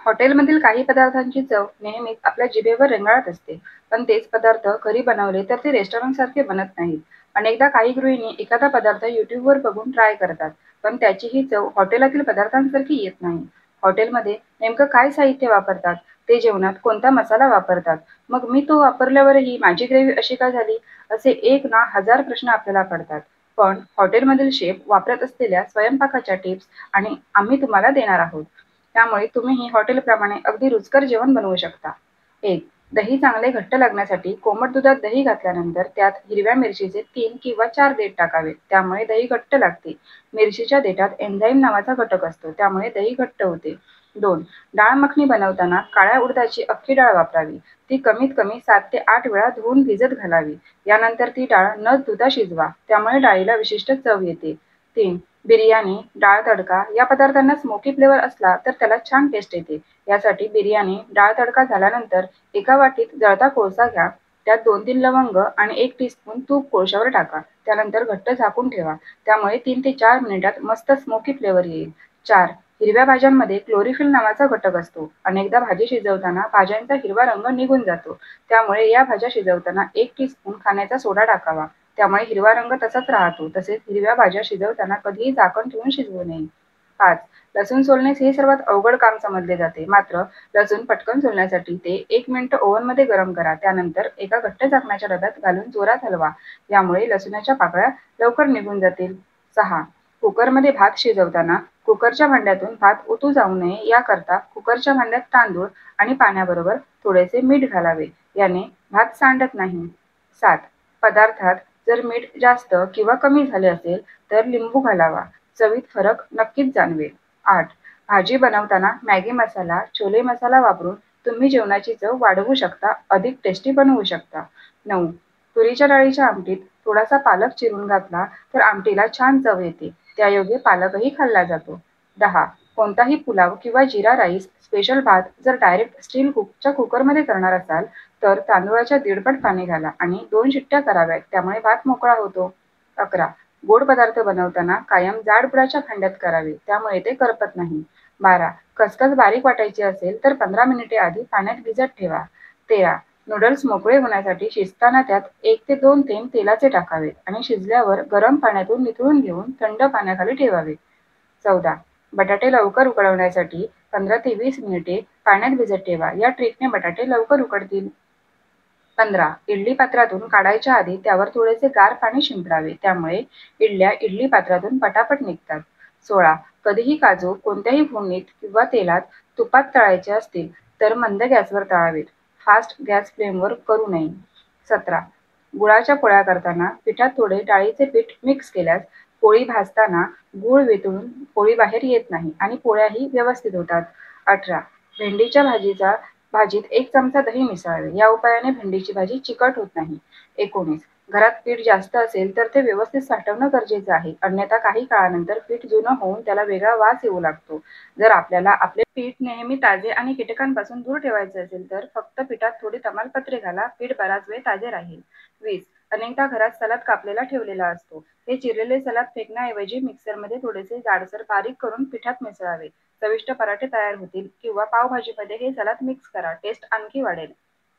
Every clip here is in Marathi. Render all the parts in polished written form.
हॉटेलमधील काही पदार्थांची चव नेहमीच आपल्या जिभेवर रेंगाळत असते, पण तेच पदार्थ घरी बनवले तर ते रेस्टॉरंटसारखे बनत नाहीत. अनेकदा काही गृहिणी एखादा पदार्थ YouTubeवर बघून ट्राय करतात, पण त्याची ही चव हॉटेलातील पदार्थांसारखी येत नाही. हॉटेलमध्ये नेमकं काय साहित्य वापरतात, ते जेवणात कोणता मसाला वापरतात, मग मी तो वापरल्यावरही माझी ग्रेव्ही अशी का झाली, असे एक ना हजार प्रश्न आपल्याला पडतात. पण हॉटेलमधील शेफ वापरत असलेल्या स्वयंपाकाच्या टिप्स आणि आम्ही तुम्हाला देणार आहोत. त्यामुळे तुम्हीही हॉटेलप्रमाणे अगदी रुचकर जेवण बनवू शकता. 1. दही चांगले घट्ट लागण्यासाठी कोमट दुधात दही घातल्यानंतर त्यात हिरव्या मिरचीचे 3 किंवा 4 देठ टाकावेत. त्यामुळे दही घट्ट लागते. मिरचीच्या देठात एन्झाईम नावाचा घटक असतो. त्यामुळे दही घट्ट होते. 2. डाळ मखनी बनवताना काळ्या उडदाची अख्खी डाळ वापरावी. ती कमीत कमी 7 ते 8 वेळा धुवून भिजत घालावी. यानंतर ती डाळ न धुता शिजवा. त्यामुळे डाळीला विशिष्ट चव येते. 3. बिर्याणी, डाळ तडका या पदार्थांना स्मोकी फ्लेवर असला तर त्याला छान टेस्ट येते. यासाठी बिर्याणी, डाळ तडका झाल्यानंतर एका वाटीत जळता कोळसा घ्या. त्यात 2-3 लवंग आणि 1 टीस्पून तूप कोळशावर टाका. त्यानंतर घट्ट झाकून ठेवा. त्यामुळे 3 ते 4 मिनिटात मस्त स्मोकी फ्लेवर येईल. 4. हिरव्या भाज्यांमध्ये क्लोरोफिल नावाचा घटक असतो. अनेकदा भाजी शिजवताना भाज्यांचा हिरवा रंग निघून जातो. त्यामुळे या भाज्या शिजवताना 1 टीस्पून खाण्याचा सोडा टाकावा. त्यामुळे हिरवा रंग तसाच राहतो. तसेच हिरव्या भाज्या शिजवताना कधीही झाकण ठेवून शिजवू नये. 5. लसूण सोलणे हे सर्वात अवघड काम समजले जाते. मात्र लसूण पटकन सोलण्यासाठी ते 1 मिनिट ओव्हनमध्ये गरम करा. त्यानंतर एका घट्ट झाकणाच्या डब्यात घालून जोरात हलवा. यामुळे लसूणाच्या पाकळ्या लवकर निघून जातील. 6. कुकरमध्ये भात शिजवताना कुकरच्या भांड्यातून भात ओतू जाऊ नये याकरता कुकरच्या भांड्यात तांदूळ आणि पाण्याबरोबर थोडेसे मीठ घालावे. याने भात सांडत नाही. 7. पदार्थात जर मीठ जास्त किंवा कमी झाले असेल तर लिंबू घालावा. चवीत फरक नक्कीच जाणवेल. 8. भाजी बनवताना मॅगी मसाला, छोले मसाला वापरून तुम्ही जेवणाची चव वाढवू शकता, अधिक टेस्टी बनवू शकता. 9. तुरीच्या डाळीच्या आमटीत थोडासा पालक चिरून घातला तर आमटीला छान चव येते. त्यायोगे पालकही खाल्ला जातो. 10. कोणताही पुलाव किंवा जीरा राईस स्पेशल भात जर डायरेक्ट स्टील कुकच्या कुकरमध्ये करणार असाल तर तांदूळाच्या दीडपट पाणी घाला आणि 2 शिट्ट्या कराव्यात. त्यामुळे भात मोकळा होतो. 11. गोड पदार्थ बनवताना कायम जाड बुडाच्या भांड्यात करावे. त्यामुळे ते करपत नाही. 12. खसखस बारीक वाटायची असेल तर 15 मिनिटे आधी पाण्यात भिजत ठेवा. 13. नूडल्स मोकळे होण्यासाठी शिजताना त्यात 1 ते 2 थेंब तेलाचे टाकावेत आणि शिजल्यावर गरम पाण्यातून निथळून घेऊन थंड पाण्याखाली ठेवावे. 14. बटाटे लवकर उकळवण्यासाठी 15 ते 20 मिनिटे पाण्यात भिजत ठेवा. या ट्रिकने बटाटे लवकर उकडतील. 15. इडली पात्रातून काढायच्या आधी त्यावर थोडेसे गार पाणी शिंपडावे. त्यामुळे इडल्या इडली पात्रातून पटापट निघतात. 16. कधीही काजू कोणत्याही फोडणीत किंवा तेलात, तुपात तळायचे असतील तर मंद गॅसवर तळावेत. फास्ट गॅस फ्लेमवर करू नये. 17. गुळाच्या पोळ्या करताना पिठात थोडे डाळीचे पीठ मिक्स केल्यास पोळी भाजताना गूळ वितळून पोळी बाहेर येत नाही आणि पोळ्याही व्यवस्थित होतात. 18. भेंडीच्या भाजीत 1 चमचा दही मिसळावे. या उपायाने भेंडीची भाजी चिकट होत नाही. 19. घरात पीठ जास्त असेल तर ते व्यवस्थित साठवणं गरजेचं आहे. अन्यथा काही काळानंतर पीठ जुनं होऊन त्याला वेगळा वास येऊ लागतो. जर आपल्याला आपले पीठ नेहमी ताजे आणि कीटकांपासून दूर ठेवायचे असेल तर फक्त पिठात थोडी तमालपत्रे घाला. पीठ बराच वेळ ताजे राहील. 20. अनेकदा घरात सलाद कापलेला ठेवलेला असतो. हे चिरलेले सलाद फेकण्याऐवजी मिक्सरमध्ये थोडेसे जाडसर बारीक करून पिठात मिसळावे. चविष्ट पराठे तयार होतील किंवा पावभाजीमध्ये हे सलाद मिक्स करा. टेस्ट आणखी वाढेल.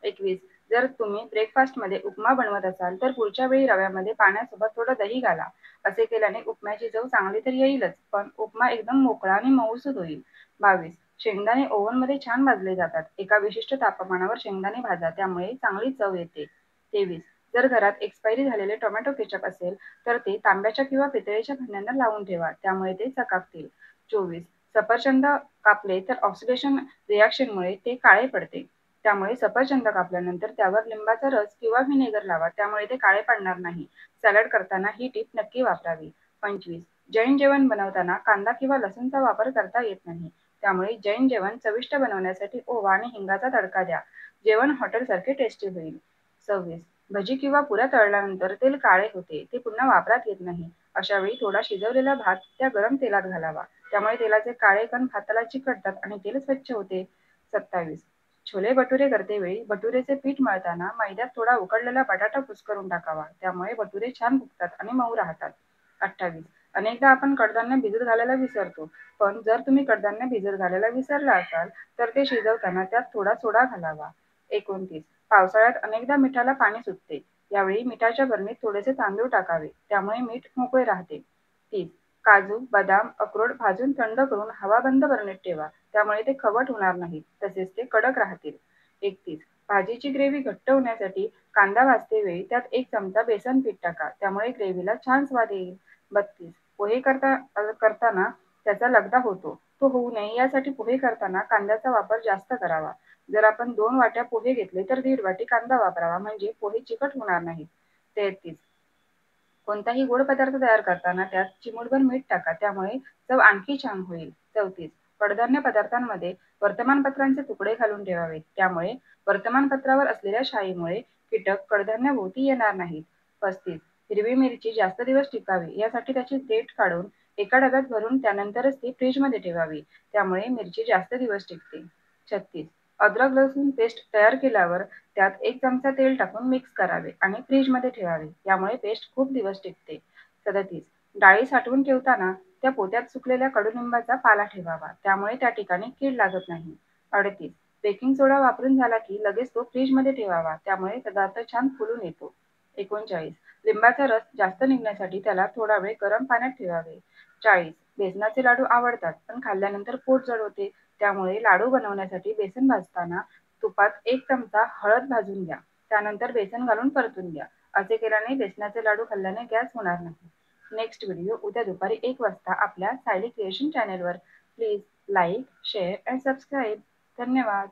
21. जर तुम्ही ब्रेकफास्टमध्ये उपमा बनवत असाल तर पुढच्या वेळी रव्यामध्ये पाण्यासोबत थोडं दही घाला. असे केल्याने उपम्याची चव चांगली तर येईलच, पण उपमा एकदम मोकळा आणि मऊसूत होईल. 22. शेंगदाणे ओव्हनमध्ये छान भाजले जातात. एका विशिष्ट तापमानावर शेंगदाणे भाजा. त्यामुळे चांगली चव येते. 23. जर घरात एक्सपायरी झालेले टोमॅटो केचप असेल तर ते तांब्याच्या किंवा पितळेच्या भांड्यांना लावून ठेवा. त्यामुळे ते चकाकतील. 24. सफरचंद कापले तर ऑक्सिडेशन रिॲक्शनमुळे ते काळे पडते. त्यामुळे सफरचंद कापल्यानंतर त्यावर लिंबाचा रस किंवा व्हिनेगर लावा. त्यामुळे ते काळे पडणार नाही. सॅलड करताना ही टिप नक्की वापरावी. 25. जैन जेवण बनवताना कांदा किंवा लसूणचा वापर करता येत नाही. त्यामुळे जैन जेवण चविष्ट बनवण्यासाठी ओवा आणि हिंगाचा तडका द्या. जेवण हॉटेलसारखे टेस्टी होईल. 26. भजी किंवा पुऱ्या तळल्यानंतर तेल काळे होते. ते पुन्हा वापरात येत नाही. अशा वेळी थोडा शिजवलेला भात त्या गरम तेलात घालावा. त्यामुळे तेलाचे काळे कण भाताला चिकटतात आणि तेल स्वच्छ होते. 27. छोले भटुरे करतेवेळी भटुरेचे पीठ मळताना मैद्यात थोडा उकडलेला बटाटा कुस्करून टाकावा. त्यामुळे भटुरे छान फुगतात आणि मऊ राहतात. 28. अनेकदा आपण कडधान्य भिजत घालायला विसरतो, पण जर तुम्ही कडधान्य भिजत घालायला विसरला असाल तर ते शिजवताना त्यात थोडा सोडा घालावा. 29. पावसाळ्यात अनेकदा मिठाला पाणी सुटते. यावेळी मिठाच्या बरणीत थोडेसे तांदूळ टाकावे, त्यामुळे मीठ मोकळे राहते. 30. काजू, बदाम, अक्रोड भाजून थंड करून हवाबंद बरणीत ठेवा. त्यामुळे ते खवट होणार नाहीत, तसेच ते कडक राहतील. 31. भाजीची ग्रेव्ही घट्ट होण्यासाठी कांदा भाजते वेळी त्यात 1 चमचा बेसन पीठ टाका. त्यामुळे ग्रेव्हीला छान स्वाद येईल. 32. पोहे करताना त्याचा लगदा होतो. तो होऊ नये यासाठी पोहे करताना कांद्याचा वापर जास्त करावा. जर आपण 2 वाट्या पोहे घेतले तर 1.5 वाटी कांदा वापरावा, म्हणजे पोहे चिकट होणार नाहीत. 33. कोणताही गोड पदार्थ तयार करताना त्यात चिमूटभर मीठ टाका. त्यामुळे चव आणखी छान होईल. 34. कडधान्य पदार्थांमध्ये वर्तमानपत्रांचे तुकडे घालून ठेवावे. त्यामुळे वर्तमानपत्रावर असलेल्या शाईमुळे कीटक कडधान्याभोवती येणार नाहीत. 35. हिरवी मिरची जास्त दिवस टिकावी यासाठी त्याची देठ काढून एका डब्यात भरून त्यानंतरच ती फ्रीजमध्ये ठेवावी. त्यामुळे मिरची जास्त दिवस टिकते. 36. अद्रक लसूण पेस्ट तयार केल्यावर त्यात 1 चमचा तेल टाकून मिक्स करावे आणि फ्रीजमध्ये ठेवावे. यामुळे पेस्ट खूप दिवस टिकते. 37. डाळी साठवून ठेवताना त्या पोत्यात सुकलेल्या कडुलिंबाचा पाला ठेवावा. त्यामुळे त्या ठिकाणी कीड लागत नाही. 38. बेकिंग सोडा वापरून झाला की लगेच तो फ्रीजमध्ये ठेवावा. त्यामुळे पदार्थ छान फुलून येतो. 39. लिंबाचा रस जास्त निघण्यासाठी त्याला थोडा वेळ गरम पाण्यात ठेवावे. 40. बेसनाचे लाडू आवडतात, पण खाल्ल्यानंतर पोट जड होते. त्यामुळे लाडू बनवण्यासाठी बेसन भाजताना तुपात 1 चमचा हळद भाजून घ्या. त्यानंतर बेसन घालून परतून घ्या. असे केल्याने बेसनाचे लाडू खाल्ल्याने गॅस होणार नाही. नेक्स्ट व्हिडिओ उद्या दुपारी 1 वाजता आपल्या सायली क्रिएशन चॅनेलवर. Please like, share and subscribe. धन्यवाद.